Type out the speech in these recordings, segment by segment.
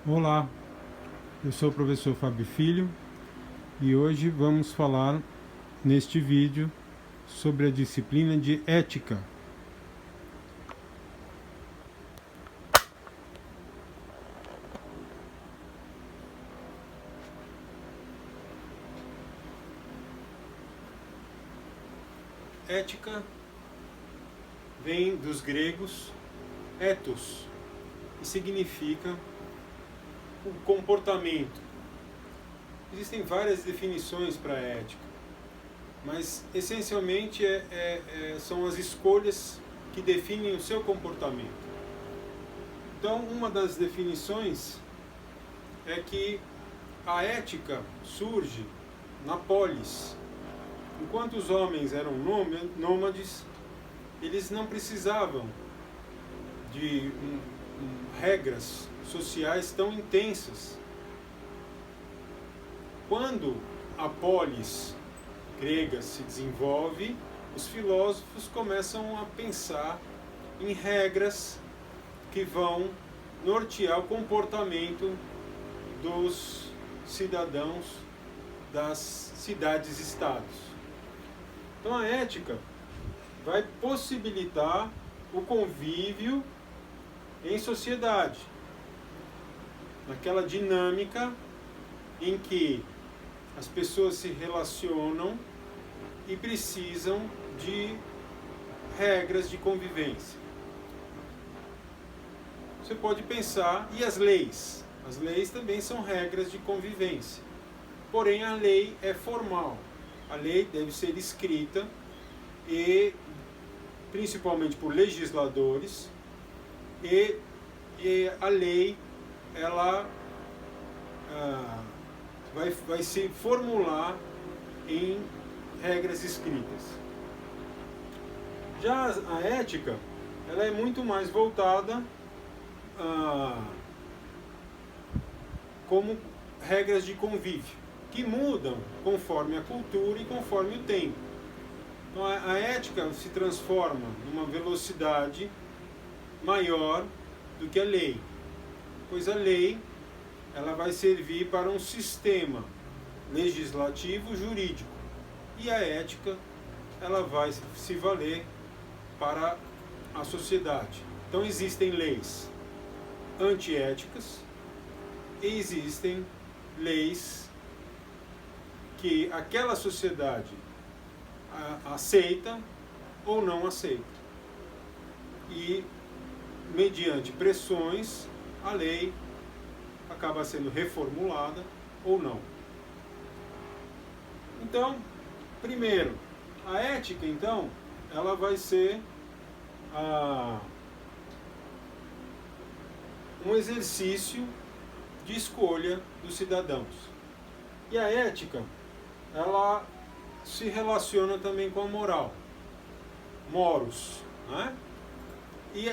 Olá, eu sou o professor Fábio Filho e hoje vamos falar neste vídeo sobre a disciplina de ética. Ética vem dos gregos ethos e significa o comportamento. Existem várias definições para a ética, mas essencialmente são as escolhas que definem o seu comportamento. Então, uma das definições é que a ética surge na polis. Enquanto os homens eram nômades, eles não precisavam de regras sociais tão intensas. Quando a polis grega se desenvolve, os filósofos começam a pensar em regras que vão nortear o comportamento dos cidadãos das cidades-estados. Então a ética vai possibilitar o convívio em sociedade, naquela dinâmica em que as pessoas se relacionam e precisam de regras de convivência. Você pode pensar, e as leis? As leis também são regras de convivência. Porém, a lei é formal. A lei deve ser escrita e principalmente por legisladores, e a lei ela vai se formular em regras escritas. Já a ética ela é muito mais voltada como regras de convívio, que mudam conforme a cultura e conforme o tempo. Então a ética se transforma numa velocidade maior do que a lei, pois a lei ela vai servir para um sistema legislativo jurídico e a ética ela vai se valer para a sociedade. Então existem leis antiéticas e existem leis que aquela sociedade aceita ou não aceita. E, mediante pressões, a lei acaba sendo reformulada ou não. Então, primeiro, a ética, então, ela vai ser um exercício de escolha dos cidadãos. E a ética, ela se relaciona também com a moral, moros, né? E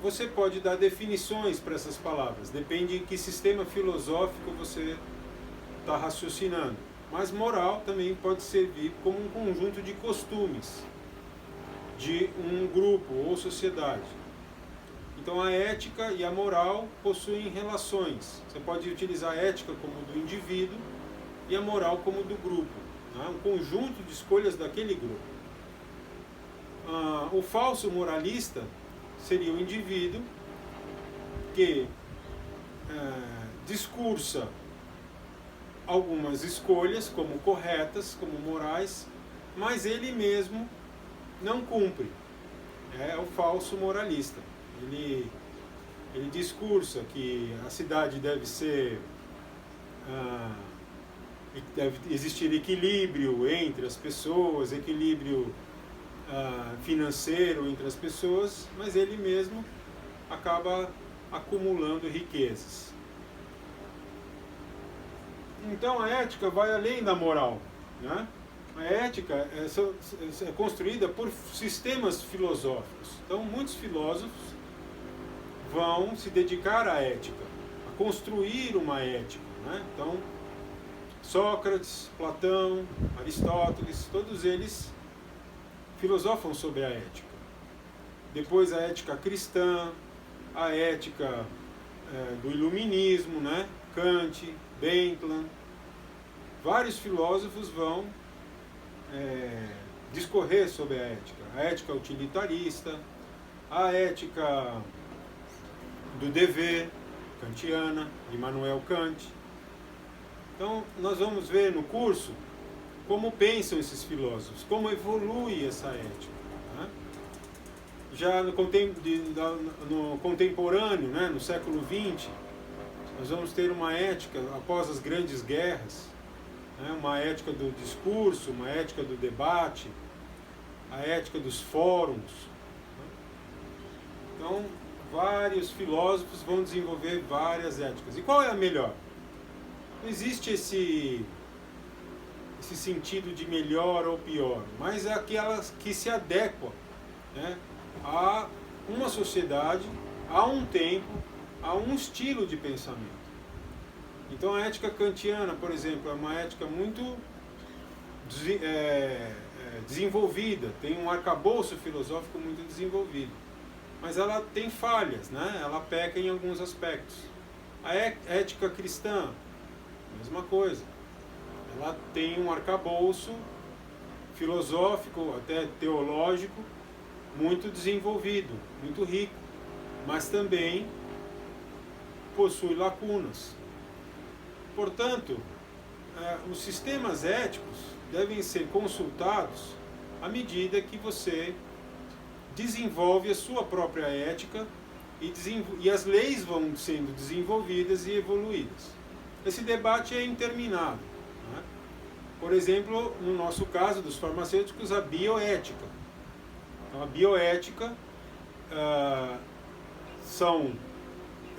você pode dar definições para essas palavras, depende de que sistema filosófico você está raciocinando. Mas moral também pode servir como um conjunto de costumes de um grupo ou sociedade. Então a ética e a moral possuem relações. Você pode utilizar a ética como do indivíduo e a moral como do grupo, né? Um conjunto de escolhas daquele grupo. O falso moralista seria o indivíduo que discursa algumas escolhas como corretas, como morais, mas ele mesmo não cumpre. É o falso moralista. Ele discursa que a cidade deve ser deve existir equilíbrio entre as pessoas, equilíbrio financeiro entre as pessoas, mas ele mesmo acaba acumulando riquezas. Então a ética vai além da moral, né? A ética é construída por sistemas filosóficos. Então muitos filósofos vão se dedicar à ética, a construir uma ética, né? Então Sócrates, Platão, Aristóteles, todos eles filosofam sobre a ética. Depois a ética cristã, a ética do iluminismo, né? Kant, Bentham, vários filósofos vão discorrer sobre a ética utilitarista, a ética do dever, kantiana, de Immanuel Kant. Então, nós vamos ver no curso como pensam esses filósofos, como evolui essa ética. Né? Já no contemporâneo, né, no século XX, nós vamos ter uma ética, após as grandes guerras, né, uma ética do discurso, uma ética do debate, a ética dos fóruns. Né? Então, vários filósofos vão desenvolver várias éticas. E qual é a melhor? Não existe esse sentido de melhor ou pior, mas é aquela que se adequa, né, a uma sociedade, a um tempo, a um estilo de pensamento. Então a ética kantiana, por exemplo, é uma ética muito desenvolvida, tem um arcabouço filosófico muito desenvolvido, mas ela tem falhas, né? Ela peca em alguns aspectos. A ética cristã, mesma coisa. Ela tem um arcabouço filosófico, até teológico, muito desenvolvido, muito rico, mas também possui lacunas. Portanto, os sistemas éticos devem ser consultados à medida que você desenvolve a sua própria ética e as leis vão sendo desenvolvidas e evoluídas. Esse debate é interminável. Né? Por exemplo, no nosso caso dos farmacêuticos, a bioética. Então, a bioética são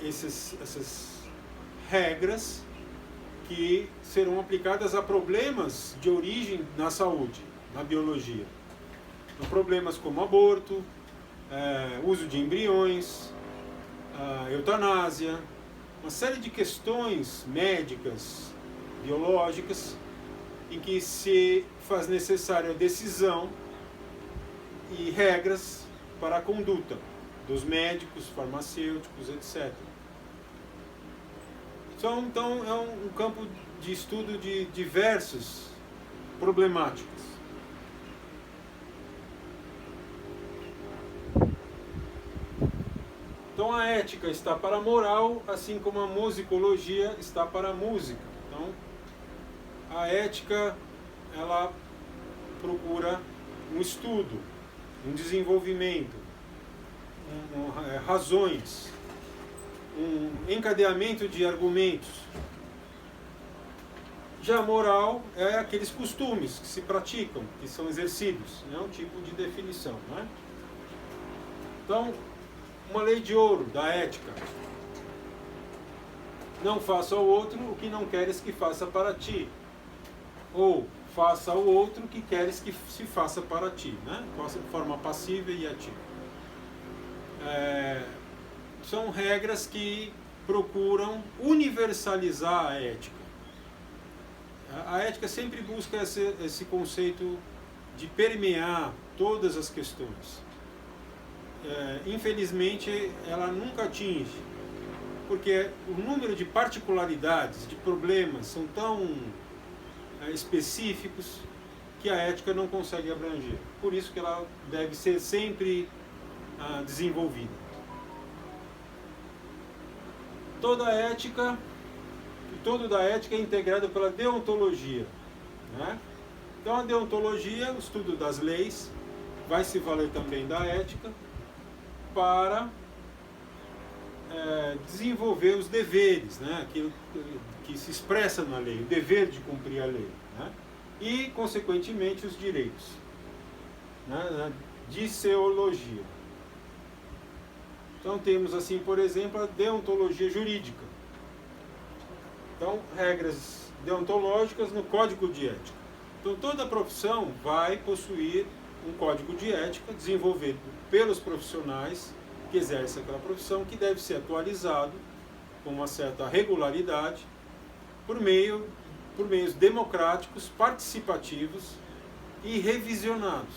essas regras que serão aplicadas a problemas de origem na saúde, na biologia. Então, problemas como aborto, uso de embriões, eutanásia, uma série de questões médicas, biológicas, em que se faz necessária a decisão e regras para a conduta dos médicos, farmacêuticos, etc. Então, é um campo de estudo de diversas problemáticas. Então, a ética está para a moral, assim como a musicologia está para a música. Então, a ética, ela procura um estudo, um desenvolvimento, razões, um encadeamento de argumentos. Já a moral é aqueles costumes que se praticam, que são exercidos, é um tipo de definição. Né? Então, uma lei de ouro da ética: não faça ao outro o que não queres que faça para ti, ou faça ao outro o que queres que se faça para ti, né? De forma passiva e ativa. São regras que procuram universalizar a ética. A ética sempre busca esse conceito de permear todas as questões. Infelizmente, ela nunca atinge, porque o número de particularidades, de problemas, são tão específicos que a ética não consegue abranger. Por isso que ela deve ser sempre desenvolvida. Toda a ética, todo da ética é integrado pela deontologia. Né? Então a deontologia, o estudo das leis, vai se valer também da ética para desenvolver os deveres, né? Aquilo que se expressa na lei, o dever de cumprir a lei. Né? E, consequentemente, os direitos. Né? Disseologia. Então temos assim, por exemplo, a deontologia jurídica. Então, regras deontológicas no código de ética. Então toda profissão vai possuir um código de ética desenvolvido pelos profissionais que exercem aquela profissão, que deve ser atualizado com uma certa regularidade por meios democráticos, participativos e revisionados.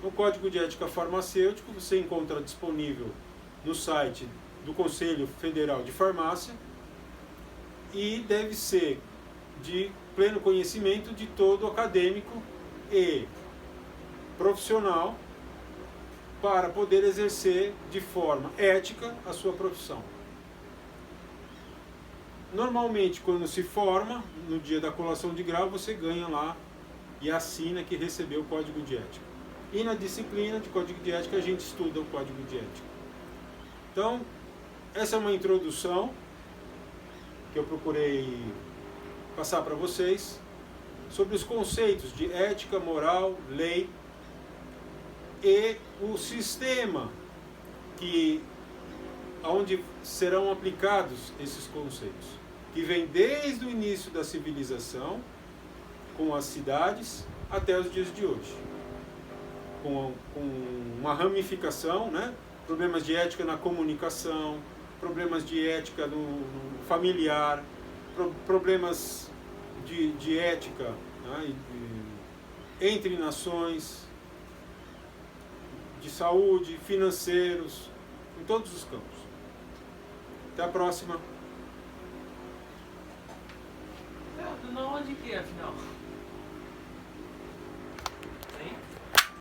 O Código de Ética Farmacêutico você encontra disponível no site do Conselho Federal de Farmácia e deve ser de pleno conhecimento de todo acadêmico e profissional para poder exercer de forma ética a sua profissão. Normalmente, quando se forma, no dia da colação de grau, você ganha lá e assina que recebeu o Código de Ética. E na disciplina de Código de Ética, a gente estuda o Código de Ética. Então, essa é uma introdução que eu procurei passar para vocês sobre os conceitos de ética, moral, lei e o sistema onde serão aplicados esses conceitos, que vem desde o início da civilização, com as cidades, até os dias de hoje, com uma ramificação, né? Problemas de ética na comunicação, problemas de ética no familiar, problemas de ética, né? Entre nações, de saúde, financeiros, em todos os campos. Até a próxima. Não, onde que é, afinal?